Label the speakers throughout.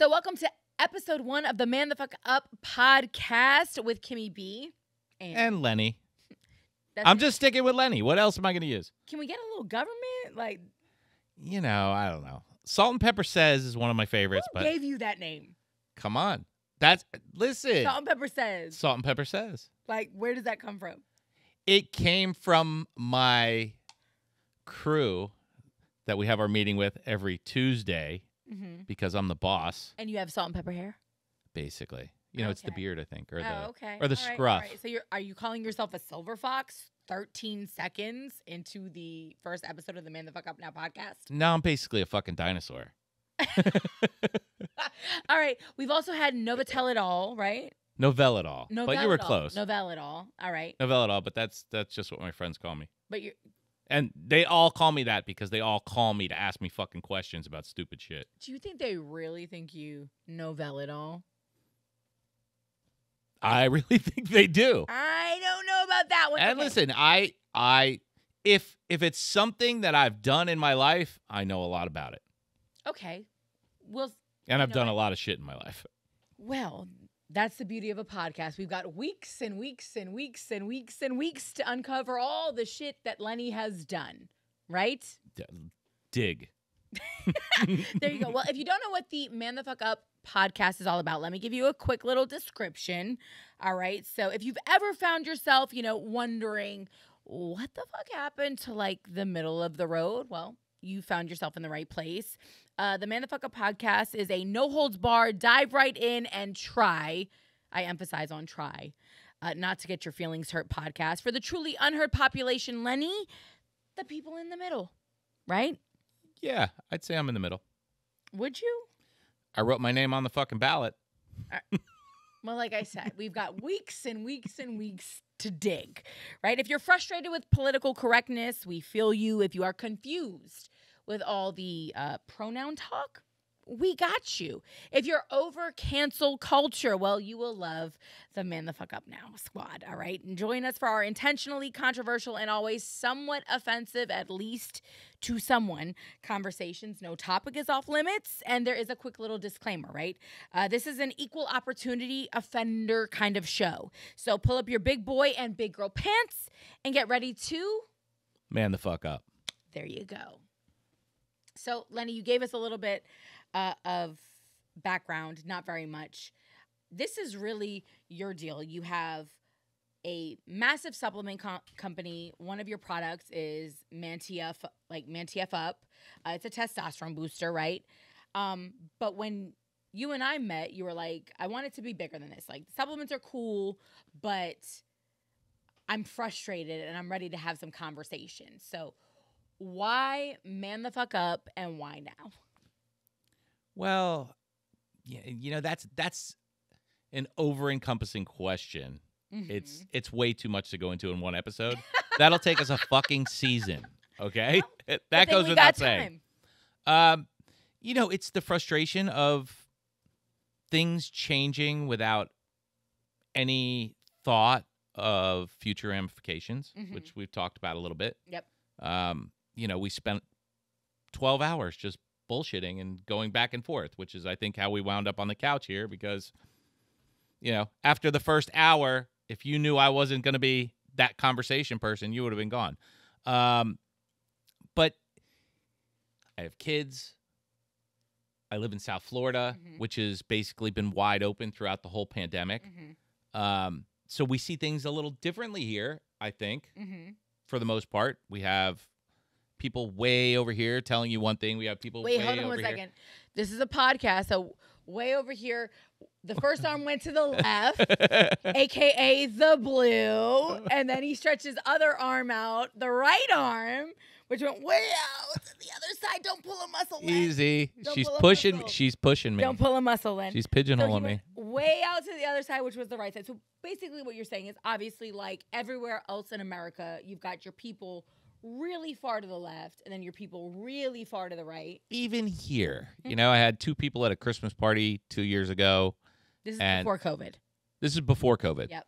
Speaker 1: So welcome to episode 1 of the ManTFUp Podcast with KimmyB.
Speaker 2: And Lenny. I'm just sticking with Lenny. What else am I going to use?
Speaker 1: Can we get a little government? Like,
Speaker 2: you know, I don't know. Salt and Pepper Says is one of my favorites.
Speaker 1: Who gave you that name?
Speaker 2: Come on. Listen.
Speaker 1: Salt and Pepper Says.
Speaker 2: Salt and Pepper Says.
Speaker 1: Like, where does that come from?
Speaker 2: It came from my crew that we have our meeting with every Tuesday because I'm the boss.
Speaker 1: And you have salt and pepper hair?
Speaker 2: Basically. You know, it's the beard, I think, or the
Speaker 1: All
Speaker 2: scruff.
Speaker 1: Right, all right. So are you calling yourself a silver fox 13 seconds into the first episode of the ManTFUp Now podcast?
Speaker 2: No, I'm basically a fucking dinosaur.
Speaker 1: All right. We've also had Novotel It All, right?
Speaker 2: Novell It All. But you were close.
Speaker 1: Novell It All. All right.
Speaker 2: Novell It All, but that's just what my friends call me.
Speaker 1: But you're...
Speaker 2: And they all call me that because they all call me to ask me fucking questions about stupid shit.
Speaker 1: Do you think they really think you Novell It All?
Speaker 2: I really think they do.
Speaker 1: I don't know about that one.
Speaker 2: And listen, if it's something that I've done in my life, I know a lot about it.
Speaker 1: Okay.
Speaker 2: And I've done a lot of shit in my life.
Speaker 1: Well, that's the beauty of a podcast. We've got weeks and weeks and weeks and weeks and weeks to uncover all the shit that Lenny has done, right?
Speaker 2: Dig.
Speaker 1: There you go. Well, if you don't know what the ManTFUp podcast is all about, let me give you a quick little description. All right. So if you've ever found yourself, wondering what the fuck happened to like the middle of the road, well, you found yourself in the right place. The ManTFUp podcast is a no-holds-barred, dive right in and try, I emphasize on try, not to get your feelings hurt podcast for the truly unheard population, Lenny, the people in the middle, right?
Speaker 2: Yeah, I'd say I'm in the middle.
Speaker 1: Would you?
Speaker 2: I wrote my name on the fucking ballot.
Speaker 1: Well, like I said, we've got weeks and weeks and weeks to dig, right? If you're frustrated with political correctness, we feel you. If you are confused with all the pronoun talk, we got you. If you're over cancel culture, well, you will love the ManTFUp Now squad, all right? And join us for our intentionally controversial and always somewhat offensive, at least to someone, conversations. No topic is off limits, and there is a quick little disclaimer, right? This is an equal opportunity offender kind of show. So pull up your big boy and big girl pants and get ready to...
Speaker 2: Man the fuck up.
Speaker 1: There you go. So, Lenny, you gave us a little bit of background, not very much. This is really your deal. You have a massive supplement company. One of your products is ManTFUp. It's a testosterone booster, right? But when you and I met, you were like, I want it to be bigger than this. Like, supplements are cool, but I'm frustrated and I'm ready to have some conversation. So why Man the Fuck Up and why now?
Speaker 2: Well, yeah, that's an over-encompassing question. Mm-hmm. It's way too much to go into in one episode. That'll take us a fucking season, okay? That goes without saying. It's the frustration of things changing without any thought of future ramifications, which we've talked about a little bit.
Speaker 1: Yep.
Speaker 2: We spent 12 hours just bullshitting and going back and forth, which is, I think, how we wound up on the couch here because, after the first hour, if you knew I wasn't going to be that conversation person, you would have been gone. But I have kids. I live in South Florida, which has basically been wide open throughout the whole pandemic. So we see things a little differently here, I think, for the most part. We have people way over here telling you one thing. We have people way over here. Wait, hold on 1 second.
Speaker 1: This is a podcast, so way over here, the first arm went to the left, a.k.a. the blue, and then he stretched his other arm out, the right arm, which went way out to the other side. Don't pull a muscle, Len.
Speaker 2: Easy. She's pushing me.
Speaker 1: Don't pull a muscle, Len.
Speaker 2: She's pigeonholing me.
Speaker 1: Way out to the other side, which was the right side. So basically what you're saying is obviously like everywhere else in America, you've got your people really far to the left and then your people really far to the right.
Speaker 2: Even here. I had 2 people at a Christmas party 2 years ago.
Speaker 1: This is before COVID.
Speaker 2: This is before COVID.
Speaker 1: Yep.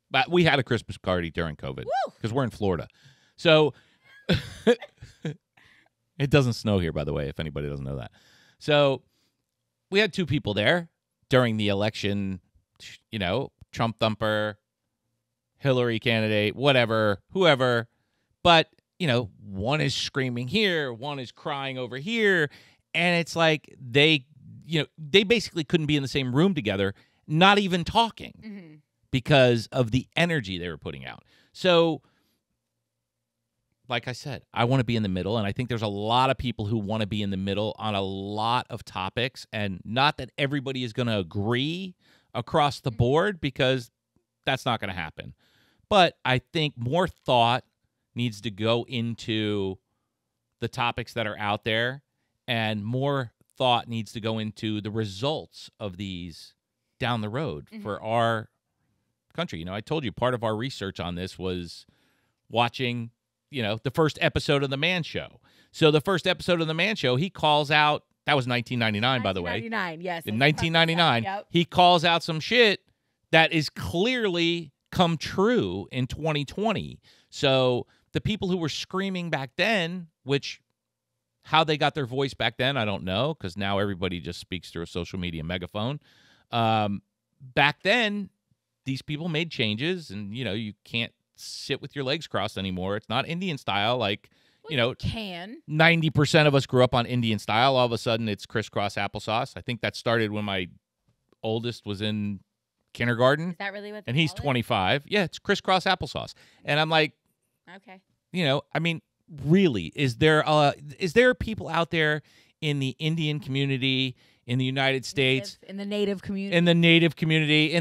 Speaker 2: But we had a Christmas party during COVID because we're in Florida. So it doesn't snow here, by the way, if anybody doesn't know that. So we had two people there during the election, Trump thumper, Hillary candidate, whatever, whoever. But, one is screaming here, one is crying over here. And it's like they basically couldn't be in the same room together, not even talking because of the energy they were putting out. So, like I said, I want to be in the middle, and I think there's a lot of people who want to be in the middle on a lot of topics, and not that everybody is going to agree across the board, because that's not going to happen. But I think more thought needs to go into the topics that are out there, and more thought needs to go into the results of these down the road for our country. I told you part of our research on this was watching the first episode of The Man Show. So the first episode of The Man Show, he calls out, that was 1999, by the way.
Speaker 1: 1999, yes.
Speaker 2: In 1999,
Speaker 1: yep.
Speaker 2: He calls out some shit that is clearly come true in 2020. So the people who were screaming back then, which how they got their voice back then, I don't know, because now everybody just speaks through a social media megaphone. Back then, these people made changes, and, you can't sit with your legs crossed anymore. It's not Indian style like,
Speaker 1: you can.
Speaker 2: 90% of us grew up on Indian style. All of a sudden, it's crisscross applesauce. I think that started when my oldest was in kindergarten.
Speaker 1: Is that really what they
Speaker 2: And he's
Speaker 1: call it?
Speaker 2: 25. Yeah, it's crisscross applesauce. And I'm like,
Speaker 1: okay.
Speaker 2: Really, is there people out there in the Indian community, in the United States,
Speaker 1: in the Native community,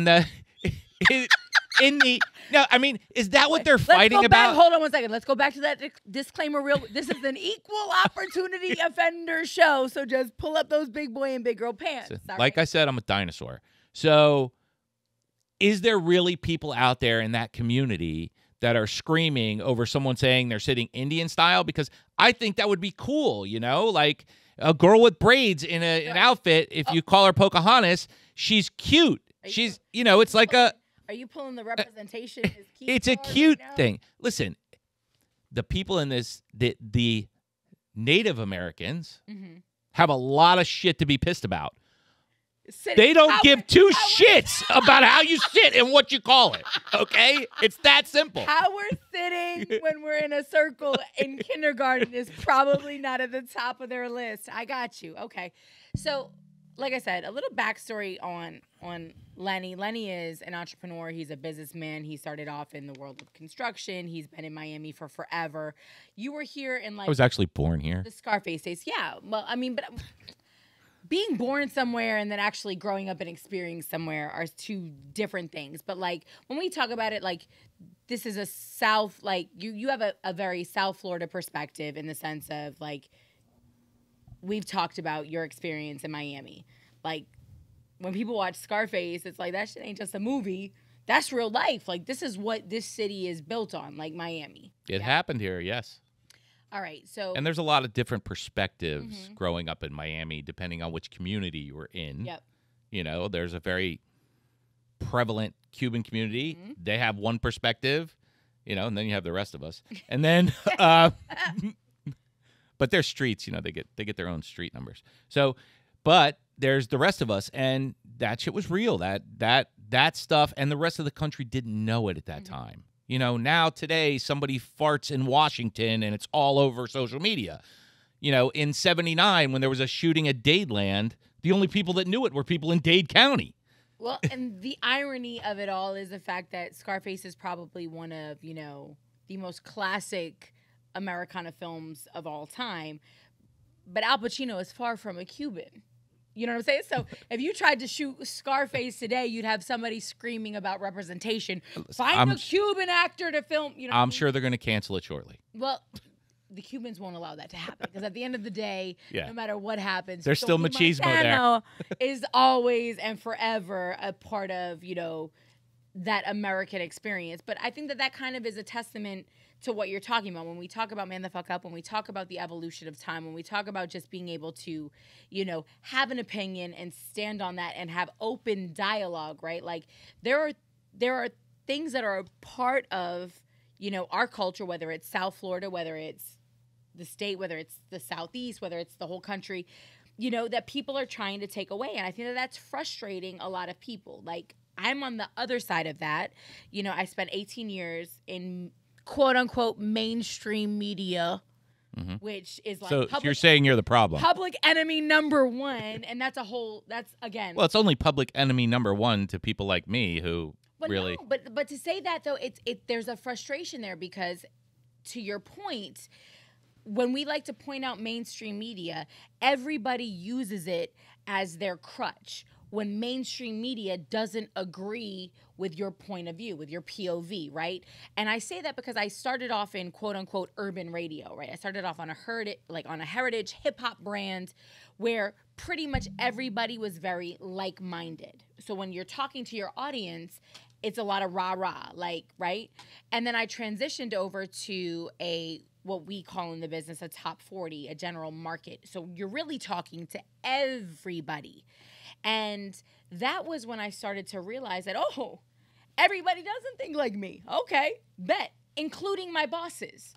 Speaker 2: is that what they're fighting about?
Speaker 1: Hold on one second. Let's go back to that disclaimer real. This is an equal opportunity offender show, so just pull up those big boy and big girl pants.
Speaker 2: Like I said, I'm a dinosaur. So is there really people out there in that community that are screaming over someone saying they're sitting Indian style? Because I think that would be cool, like a girl with braids in an outfit. If you call her Pocahontas, she's cute. It's like a...
Speaker 1: Are you pulling the representation?
Speaker 2: It's a cute thing. Listen, the people in this, the Native Americans have a lot of shit to be pissed about. They don't give two shits about how you sit and what you call it, okay? It's that simple.
Speaker 1: How we're sitting when we're in a circle in kindergarten is probably not at the top of their list. I got you. Okay. So, like I said, a little backstory on Lenny. Lenny is an entrepreneur. He's a businessman. He started off in the world of construction. He's been in Miami for forever. You were here in
Speaker 2: I was actually born here.
Speaker 1: The Scarface days. Yeah. Well, but being born somewhere and then actually growing up and experiencing somewhere are two different things. But when we talk about it, this is a South, you have a very South Florida perspective in the sense of we've talked about your experience in Miami. When people watch Scarface, it's like, that shit ain't just a movie. That's real life. This is what this city is built on, Miami.
Speaker 2: It happened here, yes.
Speaker 1: All right, so...
Speaker 2: And there's a lot of different perspectives growing up in Miami, depending on which community you were in.
Speaker 1: Yep.
Speaker 2: There's a very prevalent Cuban community. They have one perspective, and then you have the rest of us. And then... But they're streets, they get their own street numbers. So, but there's the rest of us, and that shit was real. That stuff, and the rest of the country didn't know it at that time. Now today somebody farts in Washington and it's all over social media. In 79 when there was a shooting at Dadeland, the only people that knew it were people in Dade County.
Speaker 1: Well, and the irony of it all is the fact that Scarface is probably one of, the most classic Americana films of all time, but Al Pacino is far from a Cuban. You know what I'm saying? So if you tried to shoot Scarface today, you'd have somebody screaming about representation. Find a Cuban actor to film.
Speaker 2: I'm sure they're going to cancel it shortly.
Speaker 1: Well, the Cubans won't allow that to happen because at the end of the day, no matter what happens,
Speaker 2: there's still machismo there.
Speaker 1: Is always and forever a part of, that American experience. But I think that kind of is a testament to what you're talking about. When we talk about Man the Fuck Up, when we talk about the evolution of time, when we talk about just being able to, have an opinion and stand on that and have open dialogue, right? There are things that are a part of, our culture, whether it's South Florida, whether it's the state, whether it's the Southeast, whether it's the whole country, you know, that people are trying to take away. And I think that that's frustrating a lot of people. Like, I'm on the other side of that. You know, I spent 18 years in quote unquote mainstream media, which is like,
Speaker 2: so you're saying you're the problem.
Speaker 1: Public enemy number one. And that's again.
Speaker 2: Well, it's only public enemy number one to people like me who really.
Speaker 1: No, but to say that though, there's a frustration there because, to your point, when we like to point out mainstream media, everybody uses it as their crutch when mainstream media doesn't agree with your point of view, with your POV, right? And I say that because I started off in quote unquote urban radio, right? I started off on a heritage hip hop brand where pretty much everybody was very like-minded. So when you're talking to your audience, it's a lot of rah-rah, like, right? And then I transitioned over to what we call in the business a top 40, a general market. So you're really talking to everybody. And that was when I started to realize that, oh, everybody doesn't think like me. Okay, bet. Including my bosses,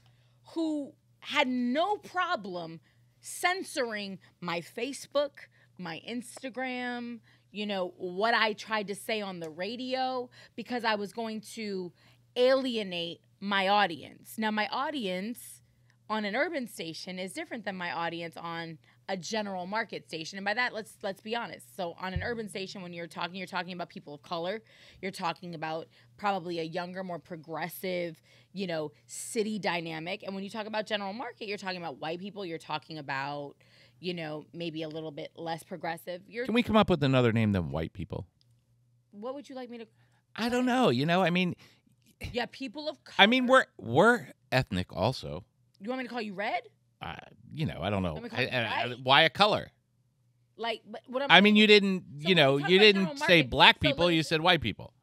Speaker 1: who had no problem censoring my Facebook, my Instagram, you know, what I tried to say on the radio, because I was going to alienate my audience. Now, my audience on an urban station is different than my audience on a general market station. And by that, let's be honest. So on an urban station, when you're talking about people of color. You're talking about probably a younger, more progressive, you know, city dynamic. And when you talk about general market, you're talking about white people. You're talking about, you know, maybe a little bit less progressive.
Speaker 2: Can we come up with another name than white people?
Speaker 1: What would you like me to?
Speaker 2: I don't know. You know, I mean.
Speaker 1: Yeah, people of color.
Speaker 2: I mean, we're ethnic also.
Speaker 1: You want me to call you red?
Speaker 2: You know, I don't know.
Speaker 1: Right?
Speaker 2: Why a color?
Speaker 1: Like, but what
Speaker 2: I mean, you didn't,
Speaker 1: so
Speaker 2: you know, you didn't say black people. You said white people.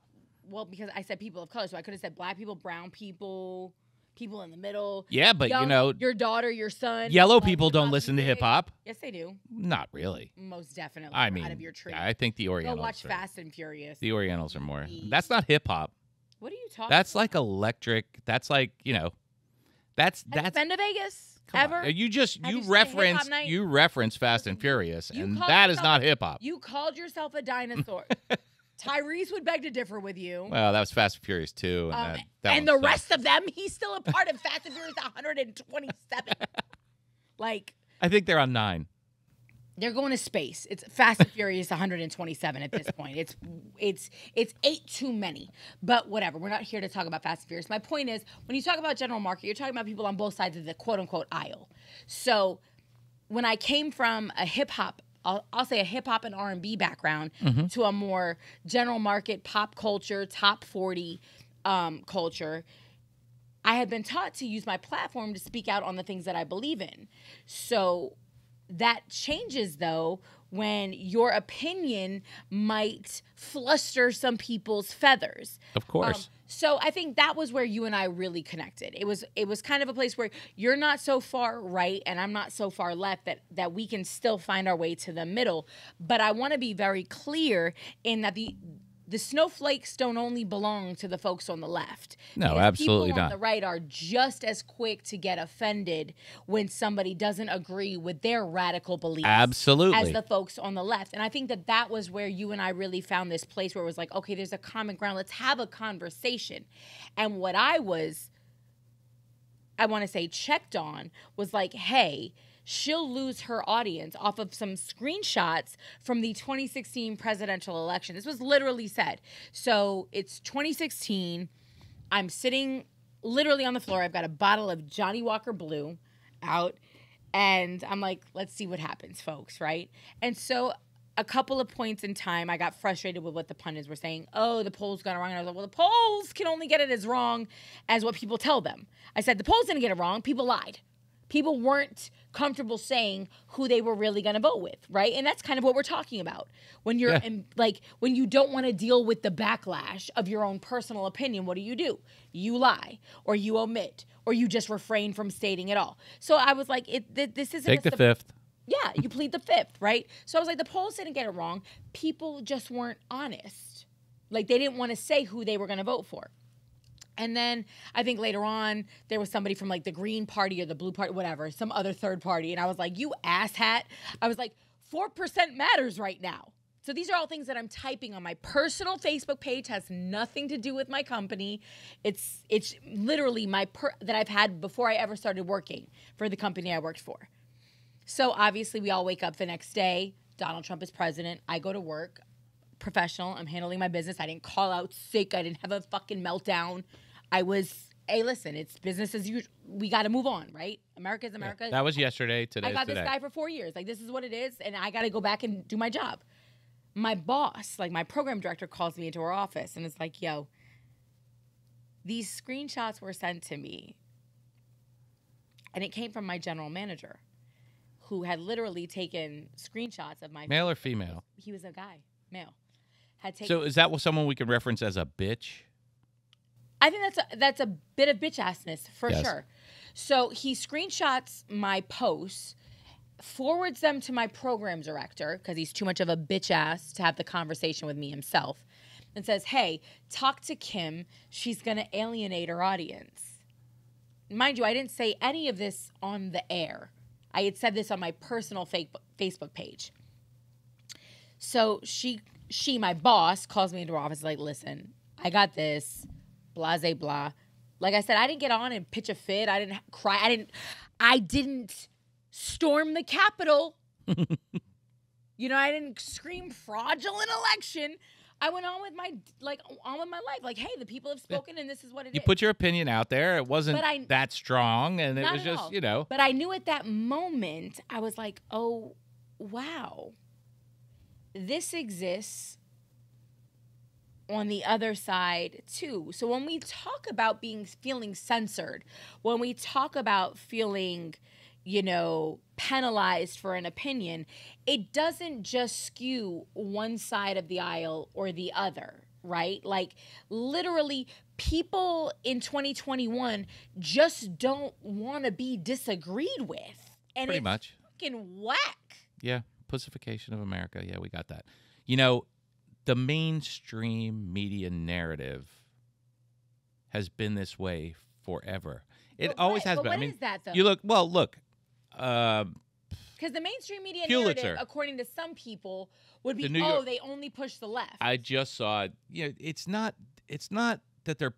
Speaker 1: Well, because I said people of color, so I could have said black people, brown people, people in the middle.
Speaker 2: Yeah, but
Speaker 1: young,
Speaker 2: you know,
Speaker 1: your daughter, your son.
Speaker 2: Yellow people don't listen to hip hop.
Speaker 1: Yes, they do.
Speaker 2: Not really.
Speaker 1: Most definitely.
Speaker 2: I mean,
Speaker 1: out of your tree.
Speaker 2: I think the Orientals.
Speaker 1: Go watch Fast and Furious.
Speaker 2: The Orientals are more. That's not hip hop.
Speaker 1: What are you talking?
Speaker 2: That's like electric. That's like, you know, that's.
Speaker 1: Been to Vegas?
Speaker 2: Come
Speaker 1: Ever?
Speaker 2: On. You reference Fast and Furious, and that is not hip hop.
Speaker 1: You called yourself a dinosaur. Tyrese would beg to differ with you.
Speaker 2: Well, that was Fast and Furious 2.
Speaker 1: And the rest of them, he's still a part of Fast and Furious 127. Like,
Speaker 2: I think they're on 9.
Speaker 1: They're going to space. It's Fast and Furious 127 at this point. It's 8 too many. But whatever. We're not here to talk about Fast and Furious. My point is, when you talk about general market, you're talking about people on both sides of the quote-unquote aisle. So when I came from a hip-hop, I'll say a hip-hop and R&B background to a more general market, pop culture, top 40 culture, I had been taught to use my platform to speak out on the things that I believe in. So that changes, though, when your opinion might fluster some people's feathers.
Speaker 2: Of course.
Speaker 1: So I think that was where you and I really connected. It was kind of a place where you're not so far right and I'm not so far left that we can still find our way to the middle. But I want to be very clear in that the snowflakes don't only belong to the folks on the left.
Speaker 2: No,
Speaker 1: because
Speaker 2: absolutely
Speaker 1: people
Speaker 2: not.
Speaker 1: on the right are just as quick to get offended when somebody doesn't agree with their radical beliefs.
Speaker 2: Absolutely.
Speaker 1: As the folks on the left. And I think that was where you and I really found this place where it was like, okay, there's a common ground. Let's have a conversation. And what I want to say checked on was like, hey, she'll lose her audience off of some screenshots from the 2016 presidential election. This was literally said. So it's 2016. I'm sitting literally on the floor. I've got a bottle of Johnny Walker Blue out. And I'm like, let's see what happens, folks, right? And so a couple of points in time, I got frustrated with what the pundits were saying. Oh, the polls got it wrong. And I was like, well, the polls can only get it as wrong as what people tell them. I said, the polls didn't get it wrong. People lied. People weren't comfortable saying who they were really going to vote with, right? And that's kind of what we're talking about. When you're when you don't want to deal with the backlash of your own personal opinion, what do? You lie, or you omit, or you just refrain from stating it all. So I was like, this isn't
Speaker 2: Take the fifth.
Speaker 1: Yeah, you plead the fifth, right? So I was like, the polls didn't get it wrong. People just weren't honest. Like, they didn't want to say who they were going to vote for. And then I think later on, there was somebody from like the Green Party or the Blue Party, whatever, some other third party. And I was like, you asshat. I was like, 4% matters right now. So these are all things that I'm typing on my personal Facebook page. Has nothing to do with my company. It's literally that I've had before I ever started working for the company I worked for. So obviously we all wake up the next day. Donald Trump is president. I go to work, professional. I'm handling my business. I didn't call out sick. I didn't have a fucking meltdown. Hey, listen, it's business as usual. We got to move on, right? America's America.
Speaker 2: Yeah, that was yesterday. Today.
Speaker 1: I got this guy for 4 years. Like, this is what it is, and I got to go back and do my job. My boss, like my program director, calls me into her office, and it's like, yo, these screenshots were sent to me, and it came from my general manager, who had literally taken screenshots of my
Speaker 2: male or female.
Speaker 1: He was a guy, male.
Speaker 2: So is that someone we can reference as a bitch?
Speaker 1: I think that's a bit of bitch-assness for sure. So he screenshots my posts, forwards them to my program director because he's too much of a bitch-ass to have the conversation with me himself, and says, hey, talk to Kim. She's going to alienate her audience. Mind you, I didn't say any of this on the air. I had said this on my personal Facebook page. So she, my boss, calls me into her office like, listen, I got this. Blase blah. Like I said, I didn't get on and pitch a fit. I didn't cry. I didn't storm the Capitol. I didn't scream fraudulent election. I went on with my life. Like, hey, the people have spoken, and this is what it is.
Speaker 2: You put your opinion out there. It wasn't that strong, and it was just,
Speaker 1: But I knew at that moment, I was like, oh, wow. This exists on the other side too. So when we talk about feeling censored, when we talk about feeling, penalized for an opinion, it doesn't just skew one side of the aisle or the other, right? Like literally people in 2021 just don't want to be disagreed with. And
Speaker 2: pretty much
Speaker 1: fucking whack.
Speaker 2: Yeah. Pussification of America. Yeah, we got that. The mainstream media narrative has been this way forever. It always has been.
Speaker 1: What is that, though?
Speaker 2: Look.
Speaker 1: Because the mainstream media narrative, according to some people, would be, they only push the left.
Speaker 2: I just saw it. It's not that they're.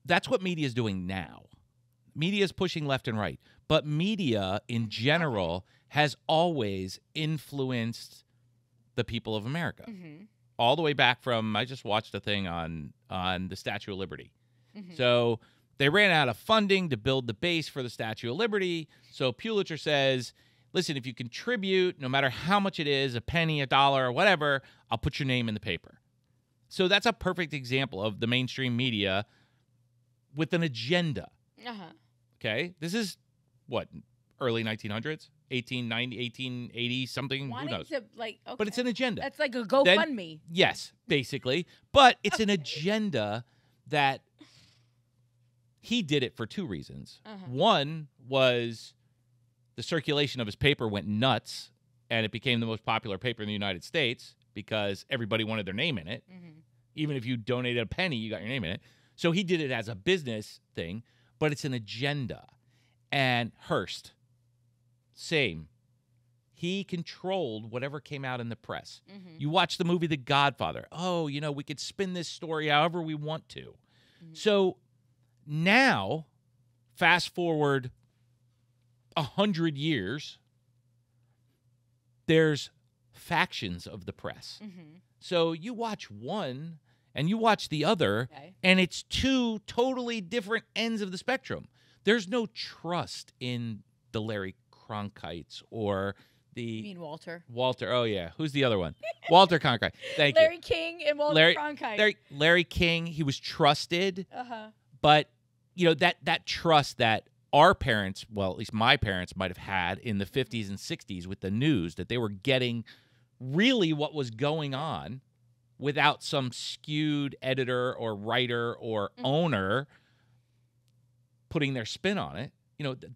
Speaker 2: That's what media is doing now. Media is pushing left and right, but media in general has always influenced the people of America. Mm-hmm. All the way back from, I just watched a thing on the Statue of Liberty. Mm-hmm. So they ran out of funding to build the base for the Statue of Liberty. So Pulitzer says, listen, if you contribute, no matter how much it is, a penny, a dollar, or whatever, I'll put your name in the paper. So that's a perfect example of the mainstream media with an agenda. Uh-huh. Okay? This is, early 1900s? 1890, 1880, something, who knows?
Speaker 1: Okay.
Speaker 2: But it's an agenda.
Speaker 1: That's like a GoFundMe.
Speaker 2: Yes, basically. But it's an agenda that he did it for two reasons. Uh-huh. One was the circulation of his paper went nuts, and it became the most popular paper in the United States because everybody wanted their name in it. Mm-hmm. Even if you donated a penny, you got your name in it. So he did it as a business thing, but it's an agenda. And Hearst, same. He controlled whatever came out in the press. Mm-hmm. You watch the movie The Godfather. Oh, we could spin this story however we want to. Mm-hmm. So now, fast forward 100 years, there's factions of the press. Mm-hmm. So you watch one and you watch the other, and it's two totally different ends of the spectrum. There's no trust in the Larry Cronkites or the...
Speaker 1: You mean Walter?
Speaker 2: Walter, oh yeah. Who's the other one? Walter Cronkite. Thank
Speaker 1: Larry King and Walter Cronkite.
Speaker 2: Larry King, he was trusted, but that trust that our parents, well, at least my parents might have had in the 50s and 60s with the news, that they were getting really what was going on without some skewed editor or writer or owner putting their spin on it.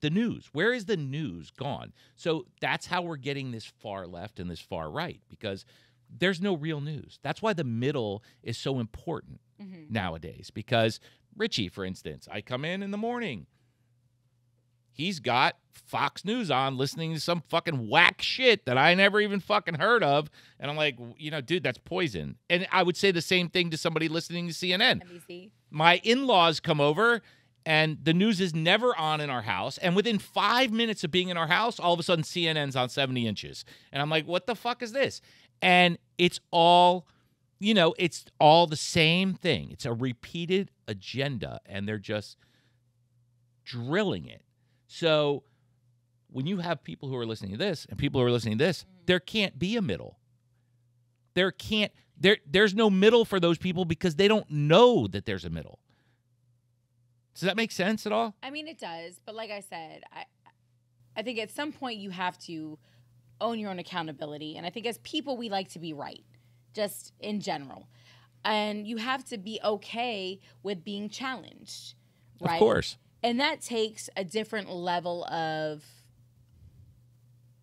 Speaker 2: The news. Where is the news gone? So that's how we're getting this far left and this far right, because there's no real news. That's why the middle is so important nowadays, because Richie, for instance, I come in the morning. he's got Fox News on listening to some fucking whack shit that I never even fucking heard of. And I'm like, dude, that's poison. And I would say the same thing to somebody listening to CNN.
Speaker 1: NBC.
Speaker 2: My in-laws come over, and the news is never on in our house. And within 5 minutes of being in our house, all of a sudden CNN's on 70 inches. And I'm like, what the fuck is this? And it's all, it's all the same thing. It's a repeated agenda, and they're just drilling it. So when you have people who are listening to this and people who are listening to this, there can't be a middle. There's no middle for those people because they don't know that there's a middle. Does that make sense at all?
Speaker 1: I mean, it does. But like I said, I think at some point you have to own your own accountability. And I think as people, we like to be right, just in general. And you have to be okay with being challenged, right?
Speaker 2: Of course.
Speaker 1: And that takes a different level of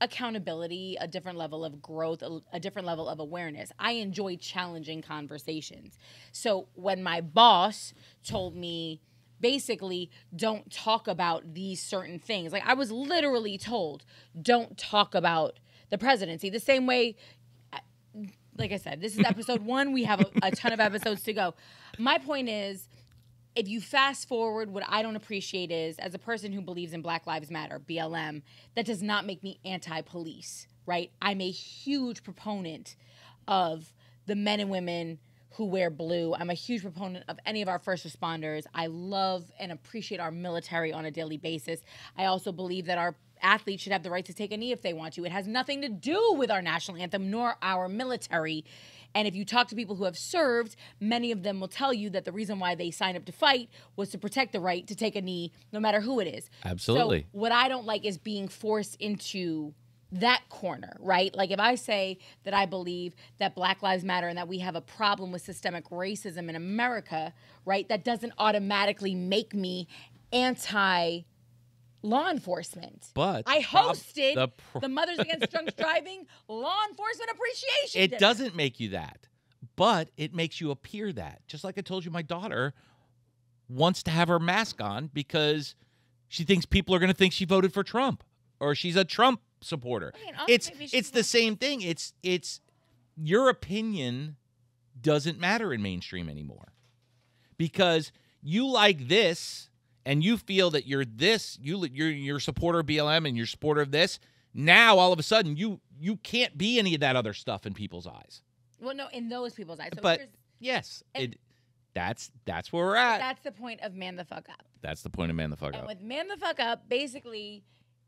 Speaker 1: accountability, a different level of growth, a different level of awareness. I enjoy challenging conversations. So when my boss told me, basically, don't talk about these certain things, like I was literally told, don't talk about the presidency. The same way, like I said, this is episode 1. We have a ton of episodes to go. My point is, if you fast forward, what I don't appreciate is, as a person who believes in Black Lives Matter, BLM, that does not make me anti-police, right? I'm a huge proponent of the men and women who wear blue. I'm a huge proponent of any of our first responders. I love and appreciate our military on a daily basis. I also believe that our athletes should have the right to take a knee if they want to. It has nothing to do with our national anthem nor our military. And if you talk to people who have served, many of them will tell you that the reason why they signed up to fight was to protect the right to take a knee, no matter who it is.
Speaker 2: Absolutely.
Speaker 1: So what I don't like is being forced into that corner, right? Like if I say that I believe that Black Lives Matter and that we have a problem with systemic racism in America, right, that doesn't automatically make me anti law enforcement.
Speaker 2: But
Speaker 1: I hosted the Mothers Against Drunk Driving Law Enforcement Appreciation
Speaker 2: It
Speaker 1: Dinner.
Speaker 2: doesn't make you that, but it makes you appear that. Just like I told you, my daughter wants to have her mask on because she thinks people are going to think she voted for Trump or she's a Trump supporter.
Speaker 1: I mean,
Speaker 2: It's the same thing. It's your opinion doesn't matter in mainstream anymore because you like this. And you feel that you're this, you're a supporter of BLM and you're a supporter of this. Now, all of a sudden, you can't be any of that other stuff in people's eyes.
Speaker 1: Well, no, in those people's eyes. So
Speaker 2: but yes, that's where we're at.
Speaker 1: That's the point of Man the Fuck Up.
Speaker 2: That's the point of Man the Fuck Up.
Speaker 1: And with Man the Fuck Up, basically,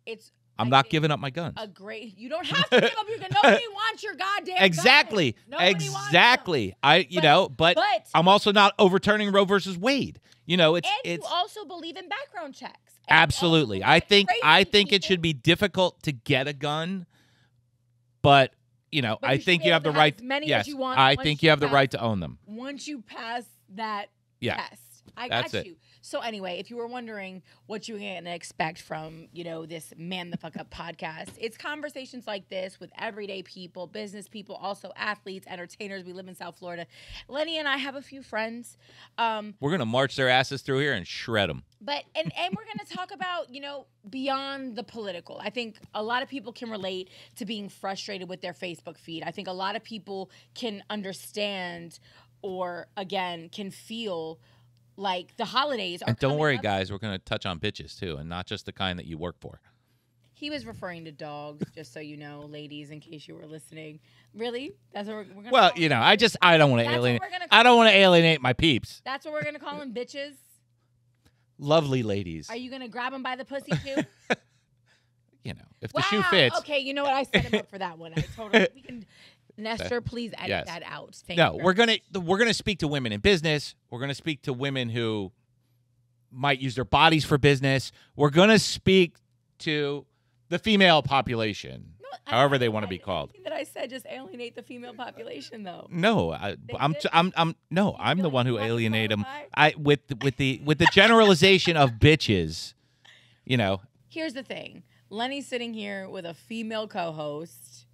Speaker 1: it's
Speaker 2: I'm not giving up my guns.
Speaker 1: You don't have to give up your guns. Nobody wants your goddamn
Speaker 2: exactly.
Speaker 1: guns. Nobody
Speaker 2: Exactly.
Speaker 1: Wants them.
Speaker 2: But I'm also not overturning Roe versus Wade.
Speaker 1: You also believe in background checks.
Speaker 2: Absolutely. I think it should be difficult to get a gun, but I think you have the right. Yes, I think you have the right to own them
Speaker 1: once you pass that test. I got you. So anyway, if you were wondering what you can expect from, this Man the Fuck Up podcast, it's conversations like this with everyday people, business people, also athletes, entertainers. We live in South Florida. Lenny and I have a few friends.
Speaker 2: We're going to march their asses through here and shred them.
Speaker 1: But and we're going to talk about, beyond the political. I think a lot of people can relate to being frustrated with their Facebook feed. I think a lot of people can understand or, again, can feel like the holidays are.
Speaker 2: And don't worry,
Speaker 1: up.
Speaker 2: guys, we're going to touch on bitches too, and not just the kind that you work for.
Speaker 1: He was referring to dogs, just so you know, ladies, in case you were listening. Really? That's what we're going to
Speaker 2: Well, I don't want to alienate. I don't want to alienate my peeps.
Speaker 1: That's what we're going to call them, bitches.
Speaker 2: Lovely ladies.
Speaker 1: Are you going to grab them by the pussy too?
Speaker 2: If the shoe fits.
Speaker 1: Okay, you know what? I set him up for that one. We can. Nestor, please edit that out. Thank you.
Speaker 2: We're gonna speak to women in business. We're gonna speak to women who might use their bodies for business. We're gonna speak to the female population, however they want to be called.
Speaker 1: That I said just alienate the female population, though.
Speaker 2: No, I'm the one who alienate them. With the generalization of bitches,
Speaker 1: Here's the thing: Lenny's sitting here with a female co-host,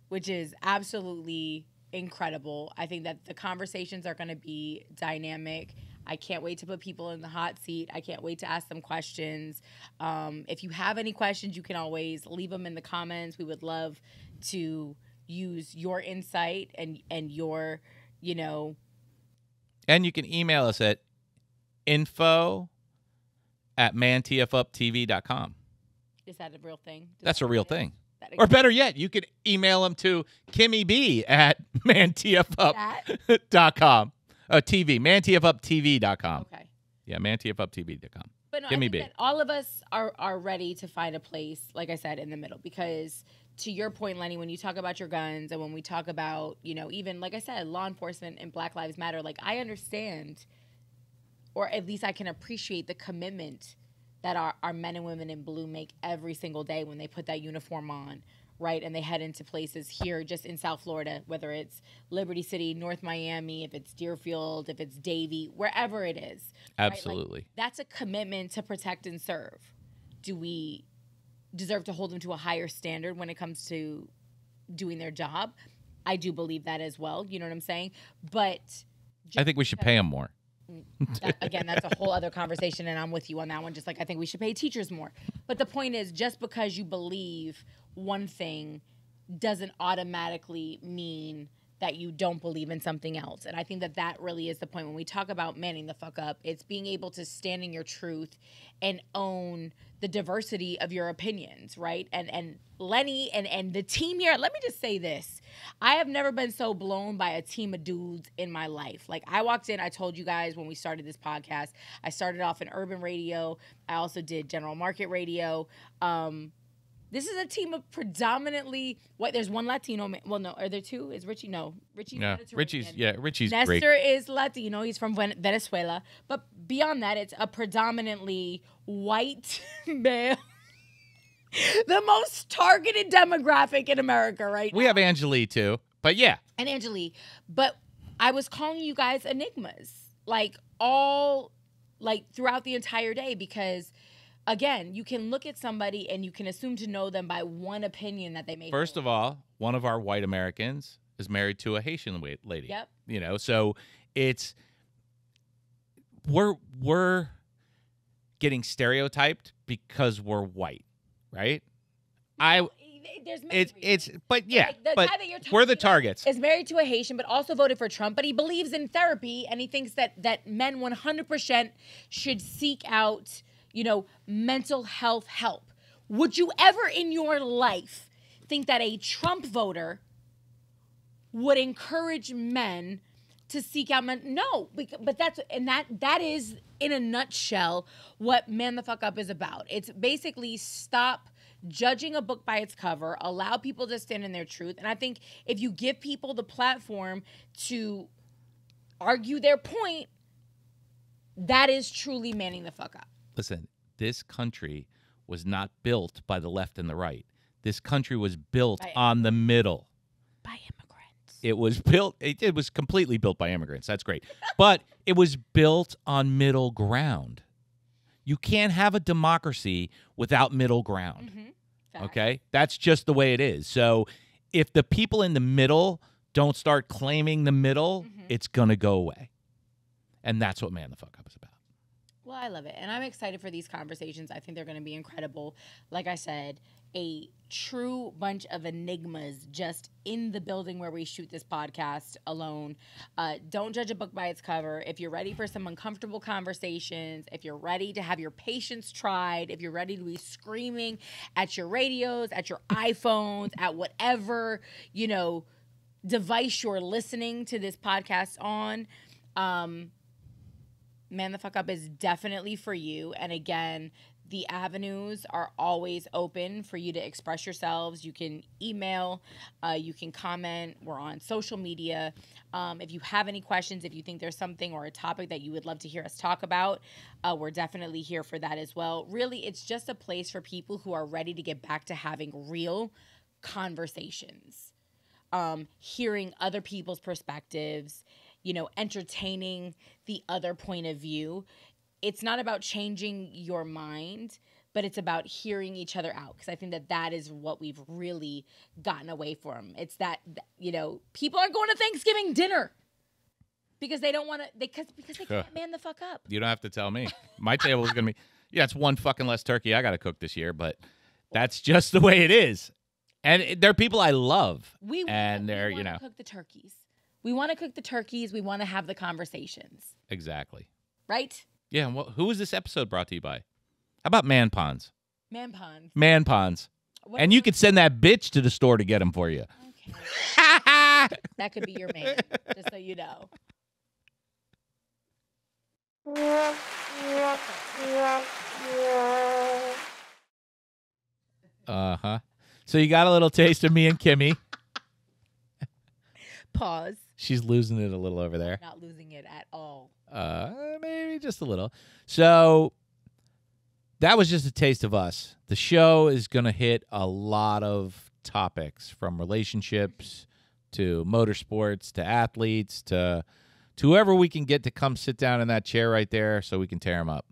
Speaker 1: which is absolutely incredible. I think that the conversations are going to be dynamic. I can't wait to put people in the hot seat. I can't wait to ask them questions. If you have any questions, you can always leave them in the comments. We would love to use your insight and your, you know.
Speaker 2: And you can email us at info@ManTFUpTV.com.
Speaker 1: Is that a real thing?
Speaker 2: That's a real thing. Or better yet, you could email them to KimmyB at ManTFUp.com. TV, ManTFUpTV.com.
Speaker 1: Okay.
Speaker 2: Yeah, ManTFUpTV.com.
Speaker 1: But no, I think that all of us are ready to find a place, like I said, in the middle. Because to your point, Lenny, when you talk about your guns and when we talk about, you know, even, like I said, law enforcement and Black Lives Matter, like I understand, or at least I can appreciate the commitment that our men and women in blue make every single day when they put that uniform on, right? And they head into places here just in South Florida, whether it's Liberty City, North Miami, if it's Deerfield, if it's Davie, wherever it is.
Speaker 2: Absolutely.
Speaker 1: Right? Like, that's a commitment to protect and serve. Do we deserve to hold them to a higher standard when it comes to doing their job? I do believe that as well. You know what I'm saying? But
Speaker 2: I think we should pay them more.
Speaker 1: Again, that's a whole other conversation, and I'm with you on that one. Just like I think we should pay teachers more. But the point is, just because you believe one thing doesn't automatically mean that you don't believe in something else. And I think that that really is the point. When we talk about manning the fuck up, it's being able to stand in your truth and own the diversity of your opinions, right? And Lenny and the team here, let me just say this. I have never been so blown by a team of dudes in my life. Like, I walked in, I told you guys when we started this podcast, I started off in urban radio. I also did general market radio. This is a team of predominantly white. There's one Latino man. Well, no, are there two? Is Richie? No, Richie's
Speaker 2: Richie's
Speaker 1: Nestor
Speaker 2: great.
Speaker 1: is Latino. He's from Venezuela. But beyond that, it's a predominantly white male. The most targeted demographic in America right now.
Speaker 2: We have Angelique too, but yeah.
Speaker 1: And Angelique. But I was calling you guys enigmas, like all, like throughout the entire day, because again, you can look at somebody and you can assume to know them by one opinion that they may.
Speaker 2: First of all, one of our white Americans is married to a Haitian lady.
Speaker 1: Yep.
Speaker 2: You know, so it's we're getting stereotyped because we're white, right?
Speaker 1: There's
Speaker 2: it's but yeah,
Speaker 1: like the
Speaker 2: but
Speaker 1: guy that you're
Speaker 2: we're the
Speaker 1: talking about
Speaker 2: targets.
Speaker 1: is married to a Haitian, but also voted for Trump. But he believes in therapy, and he thinks that men 100% should seek out, you know, mental health help. Would you ever in your life think that a Trump voter would encourage men to seek out men? No, but that is in a nutshell what Man the Fuck Up is about. It's basically stop judging a book by its cover, allow people to stand in their truth. And I think if you give people the platform to argue their point, that is truly manning the fuck up.
Speaker 2: Listen, this country was not built by the left and the right. This country was built on the middle.
Speaker 1: By immigrants.
Speaker 2: It was built, it was completely built by immigrants. That's great. But it was built on middle ground. You can't have a democracy without middle ground. Mm-hmm. Okay? That's just the way it is. So if the people in the middle don't start claiming the middle, it's going to go away. And that's what Man the Fuck Up is about.
Speaker 1: Well, I love it. And I'm excited for these conversations. I think they're going to be incredible. Like I said, a true bunch of enigmas just in the building where we shoot this podcast alone. Don't judge a book by its cover. If you're ready for some uncomfortable conversations, if you're ready to have your patience tried, if you're ready to be screaming at your radios, at your iPhones, at whatever, you know, device you're listening to this podcast on, Man the Fuck Up is definitely for you. And again, the avenues are always open for you to express yourselves. You can email, you can comment. We're on social media. If you have any questions, if you think there's something or a topic that you would love to hear us talk about, we're definitely here for that as well. Really, it's just a place for people who are ready to get back to having real conversations, hearing other people's perspectives, you know, entertaining the other point of view. It's not about changing your mind, but it's about hearing each other out. Because I think that is what we've really gotten away from. It's that, you know, people are going to Thanksgiving dinner. Because they don't want to, because they can't man the fuck up.
Speaker 2: You don't have to tell me. My table is going to be, it's one fucking less turkey I got to cook this year, but that's just the way it is. And they're people I love.
Speaker 1: We want to cook the turkeys. We want to cook the turkeys. We want to have the conversations.
Speaker 2: Exactly.
Speaker 1: Right?
Speaker 2: Yeah. Well, who is this episode brought to you by? How about Man Ponds?
Speaker 1: Man Ponds.
Speaker 2: Man Ponds. And you could send that bitch to the store to get them for you.
Speaker 1: Okay. That could be your man, just so you know.
Speaker 2: Uh-huh. So you got a little taste of me and Kimmy.
Speaker 1: Pause.
Speaker 2: She's losing it a little over there.
Speaker 1: Not losing it at all.
Speaker 2: Maybe just a little. So that was just a taste of us. The show is going to hit a lot of topics, from relationships to motorsports to athletes to whoever we can get to come sit down in that chair right there so we can tear them up.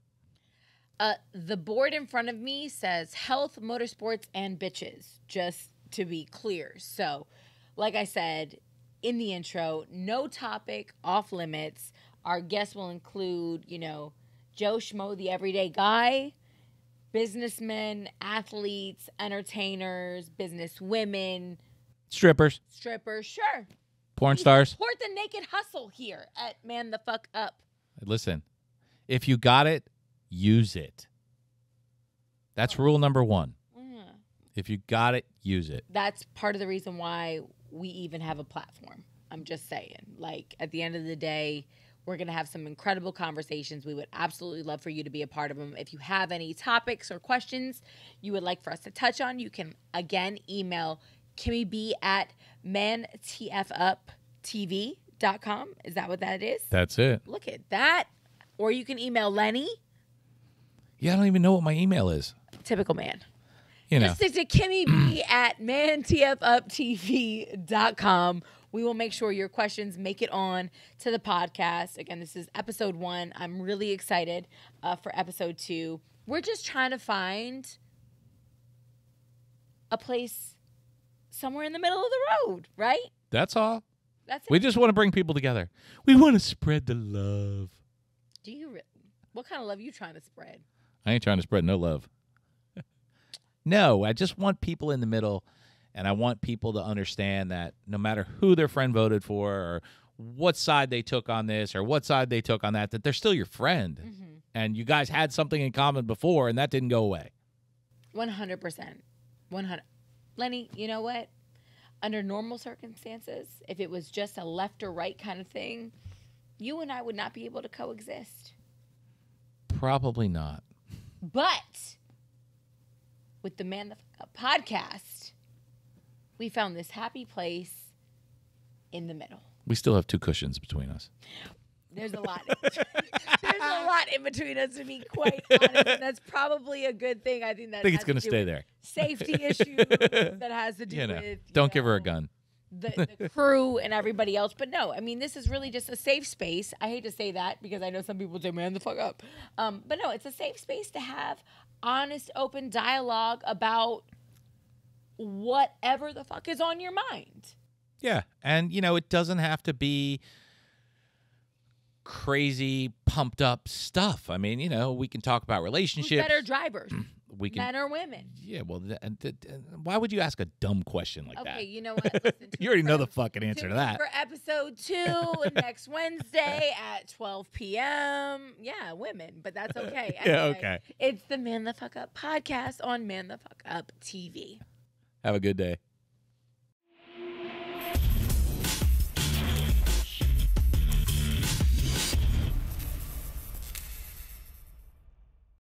Speaker 1: The board in front of me says health, motorsports, and bitches, just to be clear. So, like I said in the intro, no topic off limits. Our guests will include, Joe Schmo, the everyday guy, businessmen, athletes, entertainers, business women.
Speaker 2: Strippers,
Speaker 1: sure.
Speaker 2: porn stars.
Speaker 1: Support the naked hustle here at Man the Fuck Up.
Speaker 2: Listen, if you got it, use it. That's rule number one.
Speaker 1: Yeah.
Speaker 2: If you got it, use it.
Speaker 1: That's part of the reason why we even have a platform. I'm just saying. Like, at the end of the day, we're going to have some incredible conversations. We would absolutely love for you to be a part of them. If you have any topics or questions you would like for us to touch on, you can, again, email KimmyB at ManTFUpTV.com. Is that what that is?
Speaker 2: That's it.
Speaker 1: Look at that. Or you can email Lenny.
Speaker 2: Yeah, I don't even know what my email is.
Speaker 1: Typical man.
Speaker 2: Just
Speaker 1: stick to KimmyB at ManTFUpTV.com. We will make sure your questions make it on to the podcast. Again, this is episode 1. I'm really excited for episode 2. We're just trying to find a place somewhere in the middle of the road, right?
Speaker 2: That's all.
Speaker 1: That's it.
Speaker 2: We just want to bring people together. We want to spread the love.
Speaker 1: Do you? What kind of love are you trying to spread?
Speaker 2: I ain't trying to spread no love. No, I just want people in the middle, and I want people to understand that no matter who their friend voted for or what side they took on this or what side they took on that they're still your friend. Mm-hmm. And you guys had something in common before, and that didn't go away.
Speaker 1: 100%. 100. Lenny, you know what? Under normal circumstances, if it was just a left or right kind of thing, you and I would not be able to coexist.
Speaker 2: Probably not.
Speaker 1: But with the Man the Fuck Up podcast, we found this happy place in the middle.
Speaker 2: We still have 2 cushions between us.
Speaker 1: There's a lot. There's a lot in between us, to be quite honest. And that's probably a good thing. I think
Speaker 2: it's going to stay there.
Speaker 1: Safety issues that has to do with.
Speaker 2: Don't give her a gun.
Speaker 1: The crew and everybody else. But no, I mean, this is really just a safe space. I hate to say that because I know some people say, man, the fuck up. But no, it's a safe space to have honest, open dialogue about whatever the fuck is on your mind.
Speaker 2: Yeah. And, it doesn't have to be crazy, pumped up stuff. I mean, we can talk about relationships.
Speaker 1: Who's better drivers?
Speaker 2: Men
Speaker 1: or women?
Speaker 2: Yeah, well, why would you ask a dumb question like that?
Speaker 1: Okay, you know what? Listen,
Speaker 2: you already know the fucking answer to that.
Speaker 1: For episode 2 next Wednesday at 12 p.m. Yeah, women, but that's okay. Anyway,
Speaker 2: yeah, okay.
Speaker 1: It's the Man the Fuck Up podcast on Man the Fuck Up TV.
Speaker 2: Have a good day.